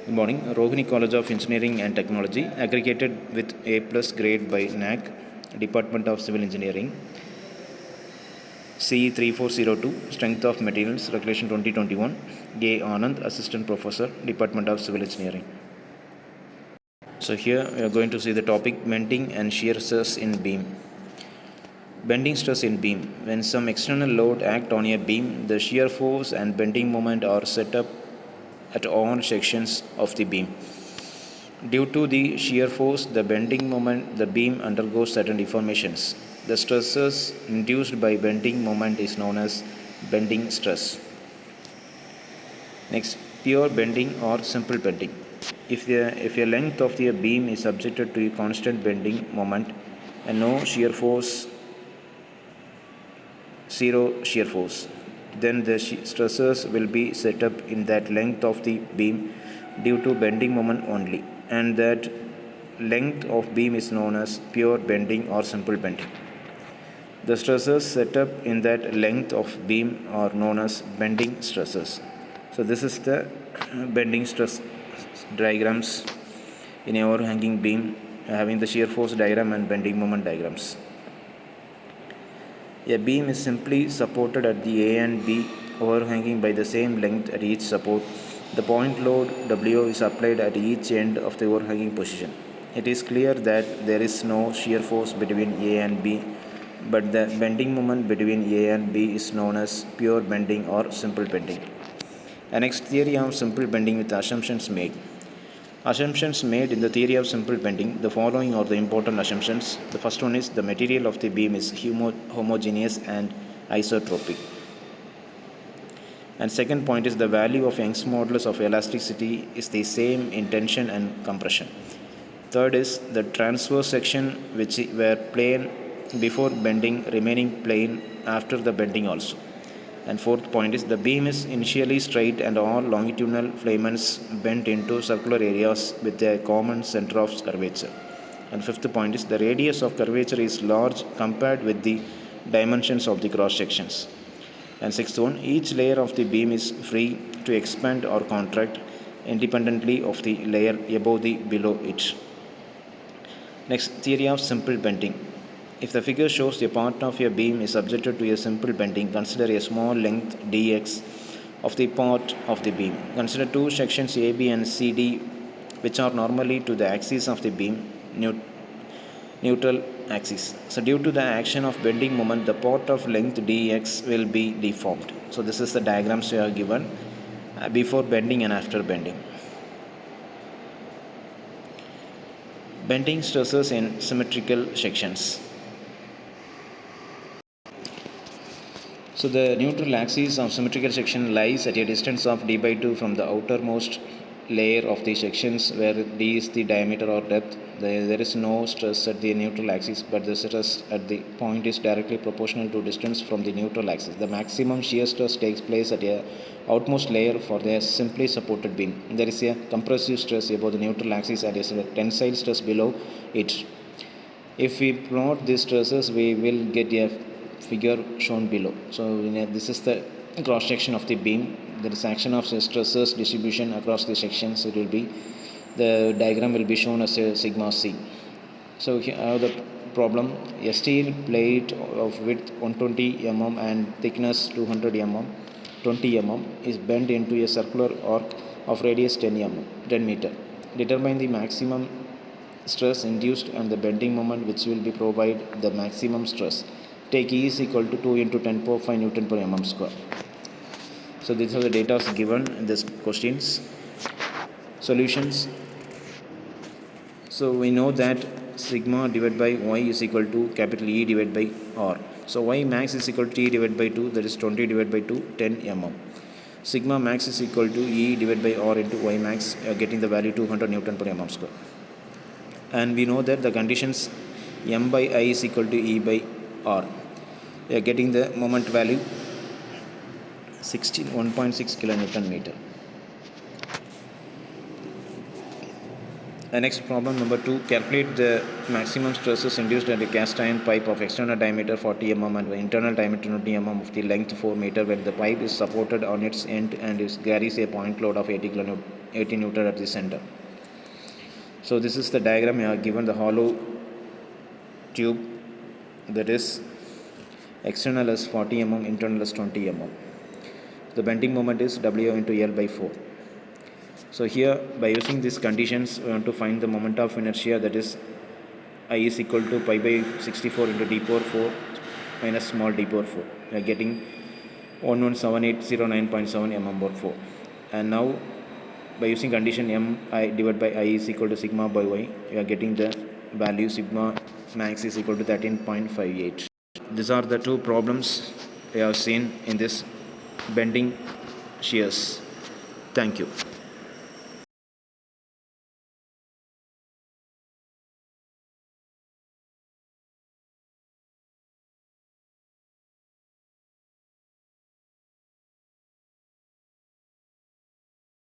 Good morning. Rohini College of Engineering and Technology, aggregated with A plus grade by NAC, Department of Civil Engineering. CE 3402, Strength of Materials, Regulation 2021. A. Anand, Assistant Professor, Department of Civil Engineering. So here we are going to see the topic bending and shear stress in beam. Bending stress in beam. When some external load act on a beam, the shear force and bending moment are set up at all sections of the beam. Due to the shear force, the bending moment, the beam undergoes certain deformations. The stresses induced by bending moment is known as bending stress. Next, pure bending or simple bending. If a length of the beam is subjected to a constant bending moment and no shear force, zero shear force, then the stresses will be set up in that length of the beam due to bending moment only, and that length of beam is known as pure bending or simple bending. The stresses set up in that length of beam are known as bending stresses. So this is the bending stress diagrams in a overhanging beam, having the shear force diagram and bending moment diagrams. A beam is simply supported at the A and B overhanging by the same length at each support. The point load W is applied at each end of the overhanging position. It is clear that there is no shear force between A and B, but the bending moment between A and B is known as pure bending or simple bending. A next theory of simple bending with assumptions made. Assumptions made in the theory of simple bending. The following are the important assumptions. The first one is the material of the beam is homogeneous and isotropic. And second point is the value of Young's modulus of elasticity is the same in tension and compression. Third is the transverse section which were plane before bending remaining plane after the bending also. And fourth point is the beam is initially straight and all longitudinal filaments bent into circular areas with a common center of curvature. And fifth point is the radius of curvature is large compared with the dimensions of the cross sections. And sixth one, each layer of the beam is free to expand or contract independently of the layer above the below it. Next, theory of simple bending. If the figure shows a part of a beam is subjected to a simple bending, consider a small length dx of the part of the beam. Consider two sections AB and CD which are normally to the axis of the beam, neutral axis. So due to the action of bending moment, the part of length dx will be deformed. So this is the diagrams we are given before bending and after bending. Bending stresses in symmetrical sections. So the neutral axis of symmetrical section lies at a distance of d by 2 from the outermost layer of the sections where d is the diameter or depth. There is no stress at the neutral axis, but the stress at the point is directly proportional to distance from the neutral axis. The maximum shear stress takes place at a outmost layer for the simply supported beam. There is a compressive stress above the neutral axis and a tensile stress below it. If we plot these stresses, we will get a figure shown below. So this is the cross section of the beam. There is action of stresses distribution across the sections. It will be the diagram will be shown as a sigma c. So here I have the problem. A steel plate of width 120 mm and thickness 200 mm, 20 mm is bent into a circular arc of radius 10 mm, 10 meter. Determine the maximum stress induced and the bending moment which will be provide the maximum stress. Take E is equal to 2 into 10 power 5 Newton per mm square. So these are the data given in these questions. Solutions. So we know that sigma divided by y is equal to capital E divided by r. So y max is equal to T divided by 2, that is 20 divided by 2, 10 mm. Sigma max is equal to E divided by r into y max, getting the value 200 Newton per mm square. And we know that the conditions m by I is equal to E by r. We are getting the moment value 1.6 kilonewton meter. Next problem number 2, calculate the maximum stresses induced at a cast iron pipe of external diameter 40 mm and internal diameter 20 mm of the length 4 meter when the pipe is supported on its end and carries a point load of 80 Newton at the center. So this is the diagram. You are given the hollow tube, that is external is 40 mm, internal is 20 mm. The bending moment is W into L by 4. So here, by using these conditions, we want to find the moment of inertia, that is I is equal to pi by 64 into d power 4 minus small d power 4. We are getting 117809.7 mm over 4. And now, by using condition m I divided by I is equal to sigma by y, we are getting the value sigma max is equal to 13.58. These are the two problems we have seen in this bending shears. Thank you.